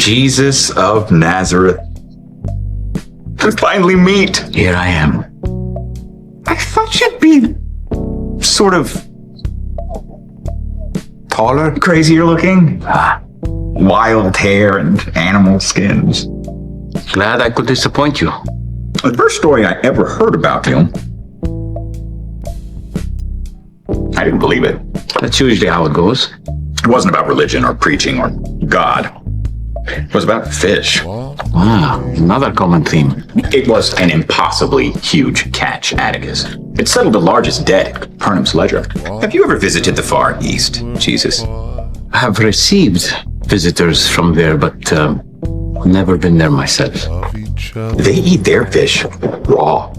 Jesus of Nazareth. We finally meet. Here I am. I thought you'd be sort of taller, crazier looking. Wild hair and animal skins. Glad I could disappoint you. The first story I ever heard about you, I didn't believe it. That's usually how it goes. It wasn't about religion or preaching or God. It was about fish. Another common theme. It was an impossibly huge catch, Atticus. It settled the largest debt at Capernaum's ledger. Have you ever visited the Far East, Jesus? I have received visitors from there, but never been there myself. They eat their fish raw.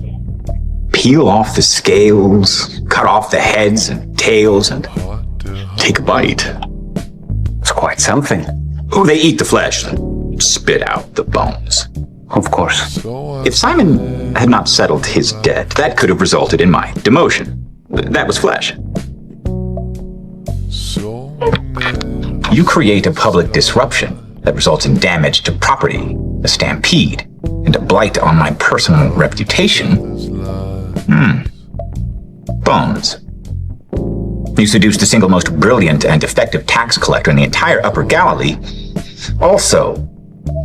Peel off the scales, cut off the heads and tails, and take a bite. It's quite something. Oh, they eat the flesh, spit out the bones. Of course. If Simon had not settled his debt, that could have resulted in my demotion. That was flesh. You create a public disruption that results in damage to property, a stampede, and a blight on my personal reputation. Bones. You seduced the single most brilliant and effective tax collector in the entire Upper Galilee. Also,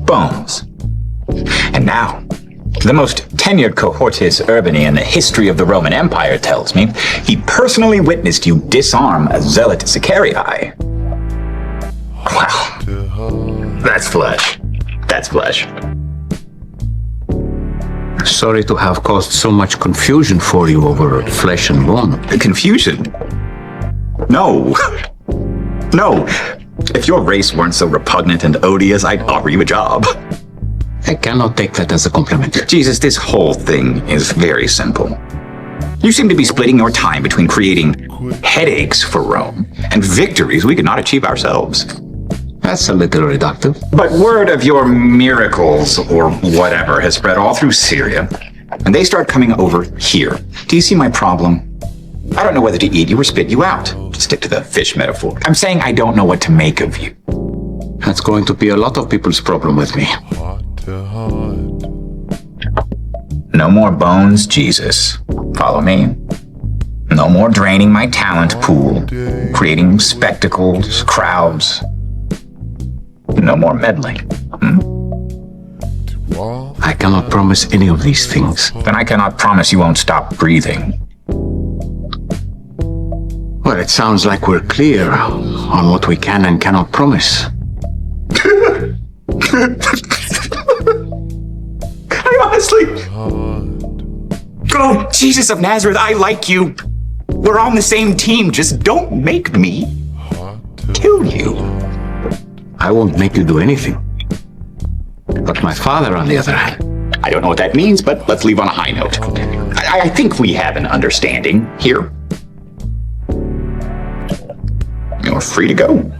Bones. And now, the most tenured cohortes urbani in the history of the Roman Empire tells me he personally witnessed you disarm a zealot Sicarii. Wow. That's flesh. That's flesh. Sorry to have caused so much confusion for you over flesh and bone. Confusion? No. No. If your race weren't so repugnant and odious, I'd offer you a job. I cannot take that as a compliment. Jesus, this whole thing is very simple. You seem to be splitting your time between creating headaches for Rome and victories we could not achieve ourselves. That's a little reductive. But word of your miracles or whatever has spread all through Syria, and they start coming over here. Do you see my problem? I don't know whether to eat you or spit you out, to stick to the fish metaphor. I'm saying I don't know what to make of you. That's going to be a lot of people's problem with me. No more bones, Jesus. Follow me. No more draining my talent pool, creating spectacles, crowds. No more meddling. I cannot promise any of these things. Then I cannot promise you won't stop breathing. Well, it sounds like we're clear on what we can and cannot promise. I honestly... Oh, Jesus of Nazareth, I like you. We're on the same team. Just don't make me kill you. I won't make you do anything. But my father, on the other hand... I don't know what that means, but let's leave on a high note. I think we have an understanding here. You're free to go.